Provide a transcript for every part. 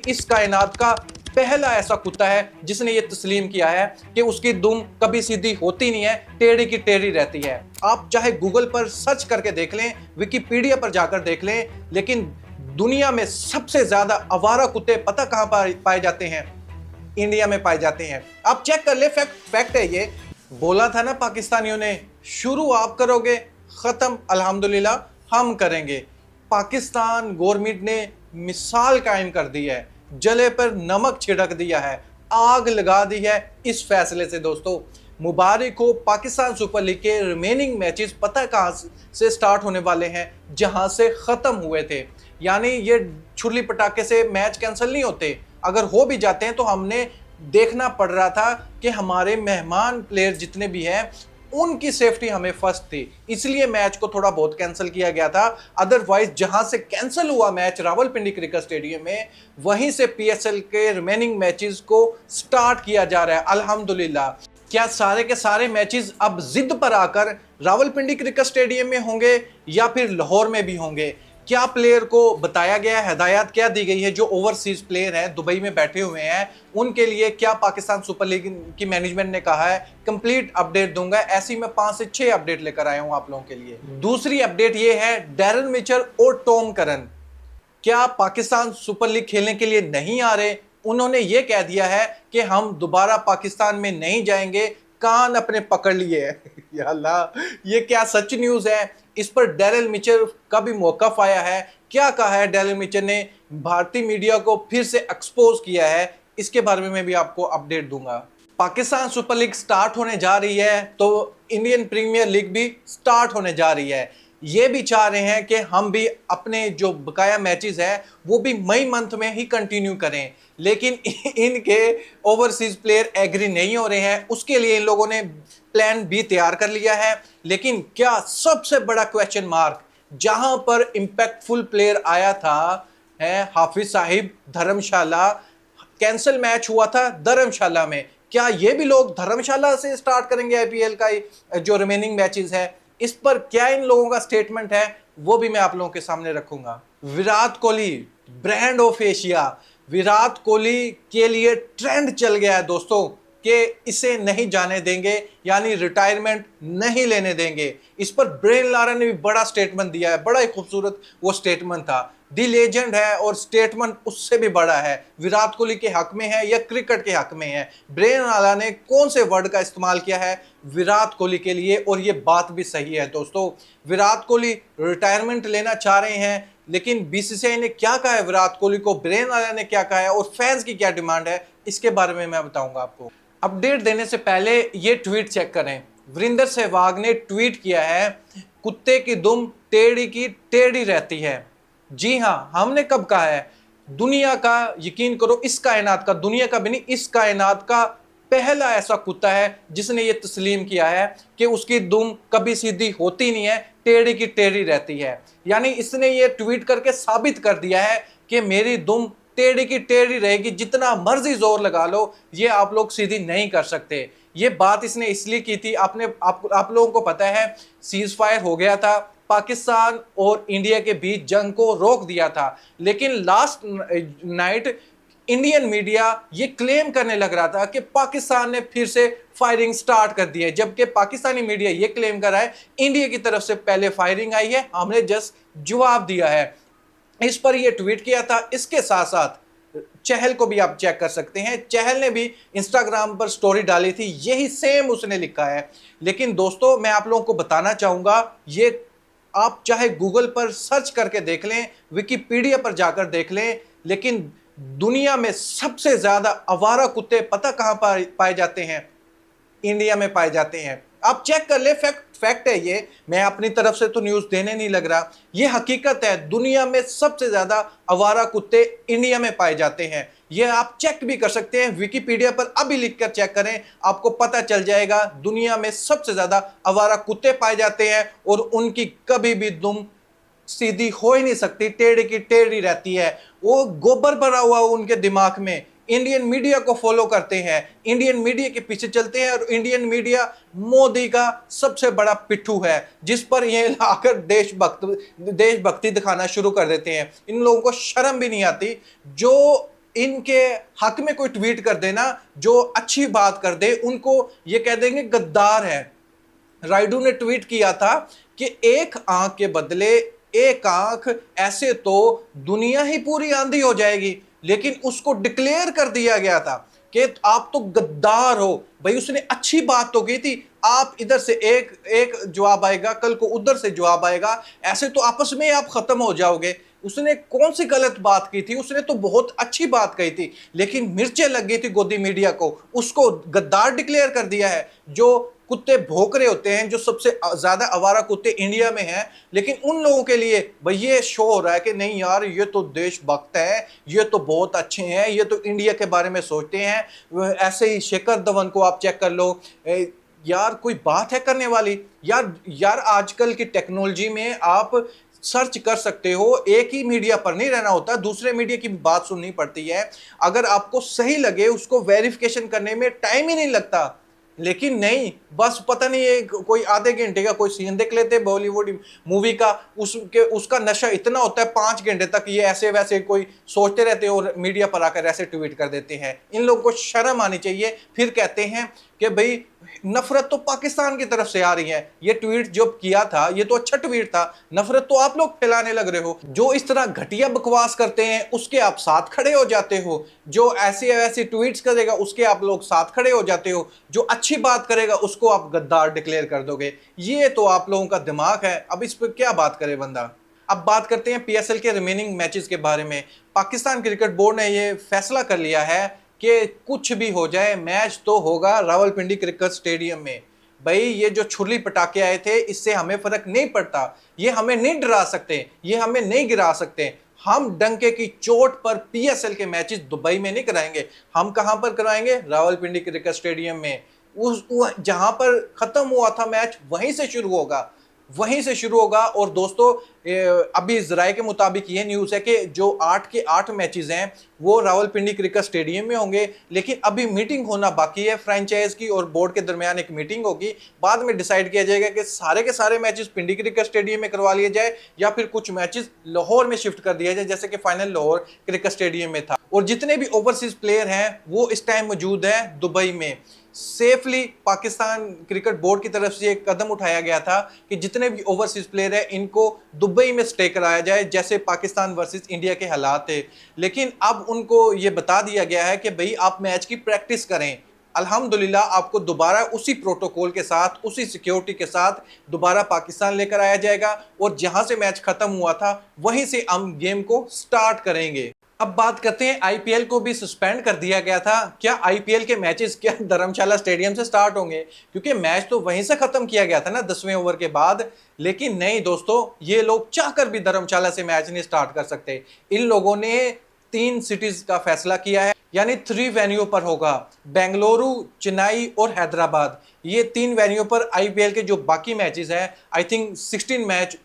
इस कायनात का पहला ऐसा कुत्ता है जिसने ये तस्लीम किया है कि उसकी दुम कभी सीधी होती नहीं है, टेढ़ी की टेढ़ी रहती है। आप चाहे गूगल पर सर्च करके देख लें, विकिपीडिया पर जाकर देख लें, लेकिन दुनिया में सबसे ज्यादा आवारा कुत्ते पता कहां पाए जाते हैं? इंडिया में पाए जाते हैं। आप चेक कर ले, फैक्ट है ये। बोला था ना पाकिस्तानियों ने, शुरू आप करोगे, खत्म अल्हम्दुलिल्लाह हम करेंगे। पाकिस्तान गवर्नमेंट ने मिसाल कायम कर दी है, जले पर नमक छिड़क दिया है, आग लगा दी है इस फैसले से। दोस्तों मुबारक हो, पाकिस्तान सुपर लीग के रिमेनिंग मैचेस पता कहां से स्टार्ट होने वाले हैं? जहां से खत्म हुए थे। यानी ये छुरली पटाखे से मैच कैंसिल नहीं होते, अगर हो भी जाते हैं तो हमने देखना पड़ रहा था कि हमारे मेहमान प्लेयर जितने भी हैं उनकी सेफ्टी हमें फर्स्ट थी, इसलिए मैच को थोड़ा बहुत कैंसिल किया गया था। अदरवाइज जहां से कैंसिल हुआ मैच रावलपिंडी क्रिकेट स्टेडियम में, वहीं से पीएसएल के रिमेनिंग मैचेस को स्टार्ट किया जा रहा है अल्हम्दुलिल्लाह। क्या सारे के सारे मैचेस अब जिद पर आकर रावलपिंडी क्रिकेट स्टेडियम में होंगे या फिर लाहौर में भी होंगे? क्या प्लेयर को बताया गया है, हिदायत क्या दी गई है? जो ओवरसीज प्लेयर हैं, दुबई में बैठे हुए हैं, उनके लिए क्या पाकिस्तान सुपर लीग की मैनेजमेंट ने कहा है? कंप्लीट अपडेट दूंगा। ऐसी मैं 5 से 6 अपडेट लेकर आया हूं आप लोगों के लिए। दूसरी अपडेट ये है, डैरेन मिचेल और टॉम करन क्या पाकिस्तान सुपर लीग खेलने के लिए नहीं आ रहे? उन्होंने ये कह दिया है कि हम दोबारा पाकिस्तान में नहीं जाएंगे, कान अपने पकड़ लिए। या अल्लाह, ये क्या सच न्यूज़ है? इस पर डेरिल मिचेल का भी मौकफ आया है। क्या कहा है डेरिल मिचेल ने? भारतीय मीडिया को फिर से एक्सपोज किया है, इसके बारे में भी आपको अपडेट दूंगा। पाकिस्तान सुपर लीग स्टार्ट होने जा रही है तो इंडियन प्रीमियर लीग भी स्टार्ट होने जा रही है। ये भी चाह रहे हैं कि हम भी अपने जो बकाया मैचेस है वो भी मई मंथ में ही कंटिन्यू करें, लेकिन इनके ओवरसीज प्लेयर एग्री नहीं हो रहे हैं। उसके लिए इन लोगों ने प्लान भी तैयार कर लिया है। लेकिन क्या सबसे बड़ा क्वेश्चन मार्क, जहां पर इंपैक्टफुल प्लेयर आया था है हाफिज साहिब, धर्मशाला कैंसिल मैच हुआ था धर्मशाला में, क्या ये भी लोग धर्मशाला से स्टार्ट करेंगे आईपीएल का जो रिमेनिंग मैचेस है? इस पर क्या इन लोगों का स्टेटमेंट है, वो भी मैं आप लोगों के सामने रखूंगा। Virat Kohli brand of Asia, Virat Kohli के लिए ट्रेंड चल गया है दोस्तों कि इसे नहीं जाने देंगे, यानी रिटायरमेंट नहीं लेने देंगे। इस पर ब्रेन लारा ने भी बड़ा स्टेटमेंट दिया है, बड़ा ही खूबसूरत वो स्टेटमेंट था। दी लेजेंड है और स्टेटमेंट उससे भी बड़ा है, विराट कोहली के हक में है या क्रिकेट के हक में है। ब्रेन लारा ने कौन से वर्ड का इस्तेमाल किया है विराट कोहली के लिए, और ये बात भी सही है दोस्तों। विराट कोहली रिटायरमेंट लेना चाह रहे हैं, लेकिन बीसीसीआई ने क्या कहा है विराट कोहली को, ब्रेन लारा ने क्या कहा है और फैंस की क्या डिमांड है, इसके बारे में मैं बताऊंगा आपको। अपडेट देने से पहले ये ट्वीट चेक करें। वीरेंद्र सहवाग ने ट्वीट किया है, कुत्ते की दुम टेढ़ी की टेढ़ी रहती है। जी हाँ, हमने कब कहा है? दुनिया का, यकीन करो, इस कायनात का, दुनिया का भी नहीं, इस कायनात का पहला ऐसा कुत्ता है जिसने ये तस्लीम किया है कि उसकी दुम कभी सीधी होती नहीं है, टेढ़ी की टेढ़ी रहती है। यानी इसने ये ट्वीट करके साबित कर दिया है कि मेरी दुम टेढ़ी की टेढ़ी रहेगी, जितना मर्जी जोर लगा लो, ये आप लोग सीधी नहीं कर सकते। ये बात इसने इसलिए की थी, आप लोगों को पता है सीज फायर हो गया था, पाकिस्तान और इंडिया के बीच जंग को रोक दिया था, लेकिन लास्ट नाइट इंडियन मीडिया ये क्लेम करने लग रहा था कि पाकिस्तान ने फिर से फायरिंग स्टार्ट कर दी है, जबकि पाकिस्तानी मीडिया ये क्लेम कर रहा है इंडिया की तरफ से पहले फायरिंग आई है, हमने जस्ट जवाब दिया है। इस पर ये ट्वीट किया था। इसके साथ साथ चहल को भी आप चेक कर सकते हैं, चहल ने भी इंस्टाग्राम पर स्टोरी डाली थी, यही सेम उसने लिखा है। लेकिन दोस्तों मैं आप लोगों को बताना चाहूंगा, ये आप चाहे गूगल पर सर्च करके देख लें, विकिपीडिया पर जाकर देख लें, लेकिन दुनिया में सबसे ज्यादा आवारा कुत्ते पता कहां पाए जाते हैं? इंडिया में पाए जाते हैं। आप चेक कर ले, फैक्ट है ये, मैं अपनी तरफ से तो न्यूज़ देने नहीं लग रहा, ये हकीकत है। दुनिया में सबसे ज़्यादा आवारा कुत्ते इंडिया में पाए जाते हैं। ये आप चेक भी कर सकते हैं, विकिपीडिया पर अभी लिखकर चेक करें, आपको पता चल जाएगा दुनिया में सबसे ज़्यादा आवारा कुत्ते पाए जाते हैं और उनकी कभी भी दुम सीधी हो ही नहीं सकती, टेढ़ी की टेढ़ी रहती है। वो गोबर भरा हुआ उनके दिमाग में। इंडियन मीडिया को फॉलो करते हैं, इंडियन मीडिया के पीछे चलते हैं, और इंडियन मीडिया मोदी का सबसे बड़ा पिट्ठू है, जिस पर ये आकर देशभक्ति दिखाना शुरू कर देते हैं। इन लोगों को शर्म भी नहीं आती। जो इनके हक में कोई ट्वीट कर देना जो अच्छी बात कर दे, उनको ये कह देंगे गद्दार है। राइडू ने ट्वीट किया था कि एक आंख के बदले एक आंख, ऐसे तो दुनिया ही पूरी आंधी हो जाएगी। लेकिन उसको डिक्लेयर कर दिया गया था कि आप तो गद्दार हो। भाई उसने अच्छी बात तो की थी, आप इधर से एक एक जवाब आएगा, कल को उधर से जवाब आएगा, ऐसे तो आपस में आप खत्म हो जाओगे। उसने कौन सी गलत बात की थी? उसने तो बहुत अच्छी बात कही थी, लेकिन मिर्चें लग गई थी गोदी मीडिया को, उसको गद्दार डिक्लेयर कर दिया है। जो कुत्ते भौंक रहे होते हैं, जो सबसे ज्यादा आवारा कुत्ते इंडिया में हैं, लेकिन उन लोगों के लिए भाई ये शो हो रहा है कि नहीं यार, ये तो देशभक्त है, ये तो बहुत अच्छे हैं, ये तो इंडिया के बारे में सोचते हैं। ऐसे ही शेखर धवन को आप चेक कर लो, यार कोई बात है करने वाली? यार यार आजकल की टेक्नोलॉजी में आप सर्च कर सकते हो, एक ही मीडिया पर नहीं रहना होता, दूसरे मीडिया की बात सुननी पड़ती है। अगर आपको सही लगे, उसको वेरिफिकेशन करने में टाइम ही नहीं लगता। लेकिन नहीं, बस पता नहीं है, कोई आधे घंटे का कोई सीन देख लेते बॉलीवुड मूवी का, उसका नशा इतना होता है 5 घंटे तक ये ऐसे वैसे कोई सोचते रहते हैं और मीडिया पर आकर ऐसे ट्वीट कर देते हैं। इन लोगों को शर्म आनी चाहिए। फिर कहते हैं कि भाई नफरत तो पाकिस्तान की तरफ से आ रही है। ये ट्वीट जो किया था ये तो अच्छा ट्वीट था, नफरत तो आप लोग फैलाने लग रहे हो। जो इस तरह घटिया बकवास करते हैं उसके आप साथ खड़े हो जाते हो, जो ऐसे ऐसे ट्वीट्स करेगा उसके आप लोग साथ खड़े हो जाते हो, जो अच्छी बात करेगा उसको आप गद्दार डिक्लेयर कर दोगे। ये तो आप लोगों का दिमाग है। अब इस पर क्या बात करे बंदा। अब बात करते हैं पीएसएल के रिमेनिंग मैचेस के बारे में। पाकिस्तान क्रिकेट बोर्ड ने यह फैसला कर लिया है कि कुछ भी हो जाए मैच तो होगा रावलपिंडी क्रिकेट स्टेडियम में। भाई ये जो छुरली पटाखे आए थे इससे हमें फर्क नहीं पड़ता, ये हमें नहीं डरा सकते, ये हमें नहीं गिरा सकते। हम डंके की चोट पर पीएसएल के मैचेस दुबई में नहीं कराएंगे। हम कहां पर कराएंगे? रावलपिंडी क्रिकेट स्टेडियम में। उस जहां पर खत्म हुआ था मैच वहीं से शुरू होगा, वहीं से शुरू होगा। और दोस्तों अभी जराये के मुताबिक ये न्यूज़ है कि जो 8 के 8 मैचेस हैं वो रावलपिंडी क्रिकेट स्टेडियम में होंगे। लेकिन अभी मीटिंग होना बाकी है, फ्रेंचाइज की और बोर्ड के दरमियान एक मीटिंग होगी। बाद में डिसाइड किया जाएगा कि सारे के सारे मैचेस पिंडी क्रिकेट स्टेडियम में करवा लिए जाए या फिर कुछ मैचेस लाहौर में शिफ्ट कर दिया जाए, जैसे कि फाइनल लाहौर क्रिकेट स्टेडियम में था। और जितने भी ओवरसीज प्लेयर हैं वो इस टाइम मौजूद हैं दुबई में। सेफली पाकिस्तान क्रिकेट बोर्ड की तरफ से एक कदम उठाया गया था कि जितने भी ओवरसीज प्लेयर हैं इनको दुबई में स्टे कराया जाए, जैसे पाकिस्तान वर्सेस इंडिया के हालात थे। लेकिन अब उनको ये बता दिया गया है कि भाई आप मैच की प्रैक्टिस करें। अल्हम्दुलिल्लाह आपको दोबारा उसी प्रोटोकॉल के साथ, उसी सिक्योरिटी के साथ दोबारा पाकिस्तान लेकर आया जाएगा और जहां से मैच खत्म हुआ था वहीं से हम गेम को स्टार्ट करेंगे। अब बात करते हैं, आईपीएल को भी सस्पेंड कर दिया गया था। क्या आईपीएल के मैचेस क्या धर्मशाला स्टेडियम से स्टार्ट होंगे? क्योंकि मैच तो वहीं से खत्म किया गया था ना 10वें ओवर के बाद। लेकिन नहीं दोस्तों, ये लोग चाहकर भी धर्मशाला से मैच नहीं स्टार्ट कर सकते। इन लोगों ने 3 सिटीज का फैसला किया है, यानी 3 वेन्यू पर होगा, बेंगलुरु, चेन्नई और हैदराबाद। ये 3 वेन्यू पर आईपीएल के जो बाकी मैचेस हैं, आई थिंक 16 मैच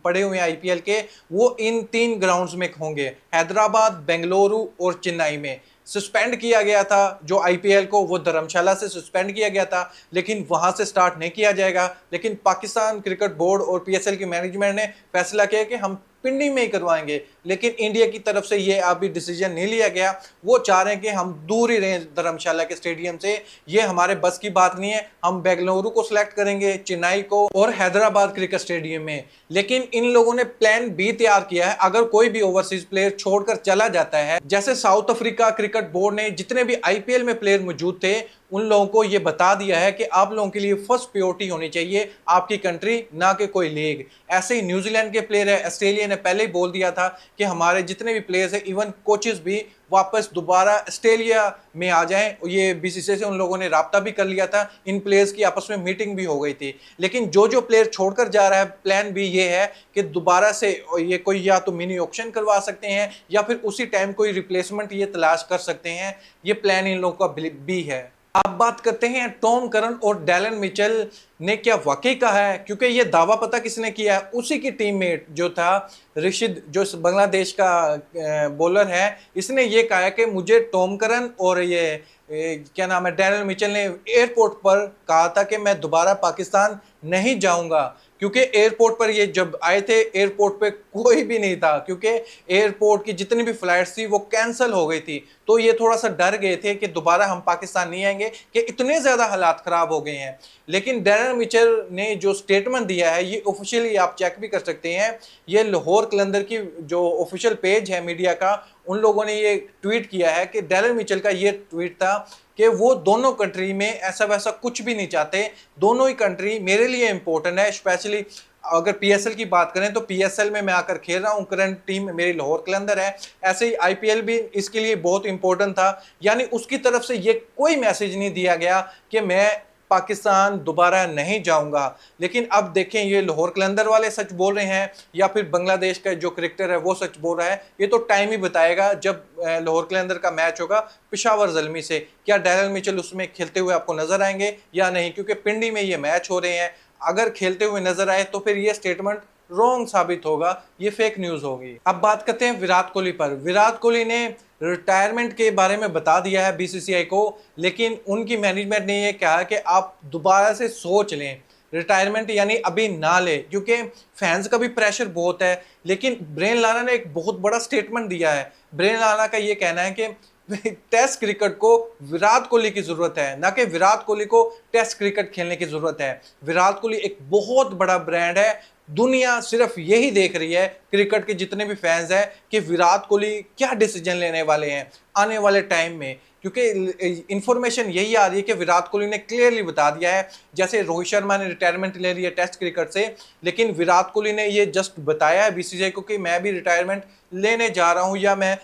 पड़े हुए हैं आईपीएल के, वो इन 3 ग्राउंड्स में होंगे, हैदराबाद, बेंगलुरु और चेन्नई में। सस्पेंड किया गया था जो आईपीएल को, वो धर्मशाला से सस्पेंड किया गया था, लेकिन वहां से स्टार्ट नहीं किया जाएगा। लेकिन पाकिस्तान क्रिकेट बोर्ड और पीएसएल की मैनेजमेंट ने फैसला किया कि हम पिंडी में ही करवाएंगे। लेकिन इंडिया की तरफ से ये अभी डिसीजन नहीं लिया गया। वो चाह रहे हैं कि हम दूर ही रहें धर्मशाला के स्टेडियम से, ये हमारे बस की बात नहीं है। हम बेंगलुरु को सिलेक्ट करेंगे, चेन्नई को और हैदराबाद क्रिकेट स्टेडियम में। लेकिन इन लोगों ने प्लान बी तैयार किया है, अगर कोई भी ओवरसीज प्लेयर छोड़कर चला जाता है। जैसे साउथ अफ्रीका क्रिकेट बोर्ड ने जितने भी आईपीएल में प्लेयर मौजूद थे उन लोगों को ये बता दिया है कि आप लोगों के लिए फर्स्ट प्रायोरिटी होनी चाहिए आपकी कंट्री, ना कि कोई लीग। ऐसे ही न्यूजीलैंड के प्लेयर है, ऑस्ट्रेलिया ने पहले ही बोल दिया था कि हमारे जितने भी प्लेयर्स हैं, इवन कोचेस भी वापस दोबारा ऑस्ट्रेलिया में आ जाएं। ये बीसीसीआई से उन लोगों ने राब्ता भी कर लिया था, इन प्लेयर्स की आपस में मीटिंग भी हो गई थी। लेकिन जो जो प्लेयर छोड़कर जा रहा है, प्लान भी ये है कि दोबारा से ये कोई या तो मिनी ऑक्शन करवा सकते हैं या फिर उसी टाइम कोई रिप्लेसमेंट ये तलाश कर सकते हैं। ये प्लान इन लोगों का भी है। अब बात करते हैं टॉम करन और डैलन मिचेल ने क्या वाकई कहा है, क्योंकि ये दावा पता किसने किया है? उसी की टीममेट जो था रिशिद, जो बांग्लादेश का बॉलर है, इसने ये कहा है कि मुझे टॉम करन और ये क्या नाम है डैलन मिचेल ने एयरपोर्ट पर कहा था कि मैं दोबारा पाकिस्तान नहीं जाऊंगा। क्योंकि एयरपोर्ट पर ये जब आए थे एयरपोर्ट पे कोई भी नहीं था, क्योंकि एयरपोर्ट की जितनी भी फ्लाइट्स थी वो कैंसिल हो गई थी। तो ये थोड़ा सा डर गए थे कि दोबारा हम पाकिस्तान नहीं आएंगे, कि इतने ज़्यादा हालात ख़राब हो गए हैं। लेकिन डैरेन मिचेल ने जो स्टेटमेंट दिया है, ये ऑफिशियली आप चेक भी कर सकते हैं, ये लाहौर कलंदर की जो ऑफिशियल पेज है मीडिया का, उन लोगों ने ये ट्वीट किया है कि डैरेन मिचेल का ये ट्वीट था कि वो दोनों कंट्री में ऐसा वैसा कुछ भी नहीं चाहते, दोनों ही कंट्री मेरे लिए इंपॉर्टेंट है। स्पेशली अगर पीएसएल की बात करें तो पीएसएल में मैं आकर खेल रहा हूं, करंट टीम मेरी लाहौर कलंदर है, ऐसे ही आईपीएल भी इसके लिए बहुत इंपॉर्टेंट था। यानी उसकी तरफ से ये कोई मैसेज नहीं दिया गया कि मैं पाकिस्तान दोबारा नहीं जाऊंगा। लेकिन अब देखें, ये लाहौर कलंदर वाले सच बोल रहे हैं या फिर बांग्लादेश का जो क्रिकेटर है वो सच बोल रहा है, ये तो टाइम ही बताएगा। जब लाहौर कलंदर का मैच होगा पेशावर ज़ल्मी से, क्या डैरेन मिचेल उसमें खेलते हुए आपको नजर आएंगे या नहीं, क्योंकि पिंडी में ये मैच हो रहे हैं। अगर खेलते हुए नजर आए तो फिर ये स्टेटमेंट रॉन्ग साबित होगा, ये फेक न्यूज होगी। अब बात करते हैं विराट कोहली पर। विराट कोहली ने रिटायरमेंट के बारे में बता दिया है बीसीसीआई को, लेकिन उनकी मैनेजमेंट ने ये कहा कि आप दोबारा से सोच लें, रिटायरमेंट यानी अभी ना ले, क्योंकि फैंस का भी प्रेशर बहुत है। लेकिन ब्रेन लाना ने एक बहुत बड़ा स्टेटमेंट दिया है। ब्रेन लाना का ये कहना है कि टेस्ट क्रिकेट को विराट कोहली की जरूरत है, ना कि विराट कोहली को टेस्ट क्रिकेट खेलने की जरूरत है। विराट कोहली एक बहुत बड़ा ब्रांड है, दुनिया सिर्फ यही देख रही है, क्रिकेट के जितने भी फैंस हैं, कि विराट कोहली क्या डिसीजन लेने वाले हैं आने वाले टाइम में। क्योंकि इंफॉर्मेशन यही आ रही है कि विराट कोहली ने क्लियरली बता दिया है, जैसे रोहित शर्मा ने रिटायरमेंट ले ली है टेस्ट क्रिकेट से, लेकिन विराट कोहली ने ये जस्ट बताया है बीसीसीआई को कि मैं भी रिटायरमेंट लेने जा रहा हूं, या मैं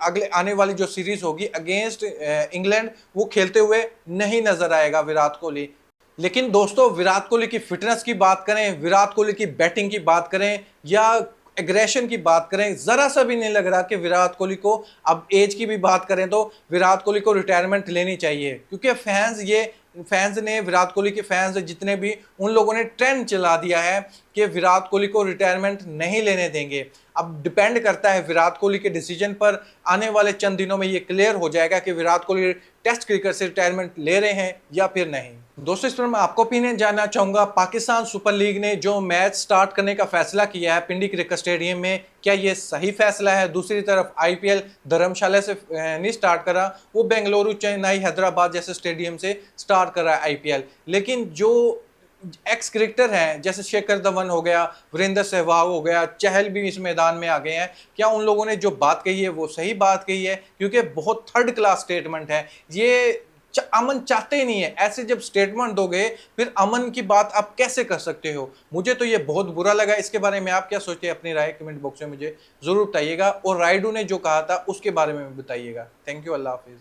अगले आने वाली जो सीरीज होगी अगेंस्ट इंग्लैंड वो खेलते हुए नहीं नजर आएगा विराट कोहली। लेकिन दोस्तों, विराट कोहली की फिटनेस की बात करें, विराट कोहली की बैटिंग की बात करें या एग्रेशन की बात करें, जरा सा भी नहीं लग रहा कि विराट कोहली को, अब एज की भी बात करें तो विराट कोहली को रिटायरमेंट लेनी चाहिए। क्योंकि फैंस ने, विराट कोहली के फैंस जितने भी, उन लोगों ने ट्रेंड चला दिया है कि विराट कोहली को रिटायरमेंट नहीं लेने देंगे। अब डिपेंड करता है विराट कोहली के डिसीजन पर, आने वाले चंद दिनों में ये क्लियर हो जाएगा कि विराट कोहली टेस्ट क्रिकेट से रिटायरमेंट ले रहे हैं या फिर नहीं। दोस्तों, इस पर मैं आपको ओपिनियन जानना चाहूंगा, पाकिस्तान सुपर लीग ने जो मैच स्टार्ट करने का फैसला किया है पिंडी क्रिकेट स्टेडियम में, क्या ये सही फैसला है? दूसरी तरफ आईपीएल धर्मशाला से नहीं स्टार्ट करा, वो बेंगलुरु, चेन्नई, हैदराबाद जैसे स्टेडियम से स्टार्ट कर रहा है आईपीएल। लेकिन जो एक्स क्रिकेटर हैं, जैसे शेखर धवन हो गया, वीरेंद्र सहवाग हो गया, चहल भी इस मैदान में आ गए हैं, क्या उन लोगों ने जो बात कही है वो सही बात कही है? क्योंकि बहुत थर्ड क्लास स्टेटमेंट है ये, अमन चाहते ही नहीं है। ऐसे जब स्टेटमेंट दोगे फिर अमन की बात आप कैसे कर सकते हो? मुझे तो ये बहुत बुरा लगा। इसके बारे में आप क्या सोचते हैं? अपनी राय कमेंट बॉक्स में मुझे जरूर बताइएगा, और राइडू ने जो कहा था उसके बारे में बताइएगा। Thank you, Allah Hafiz.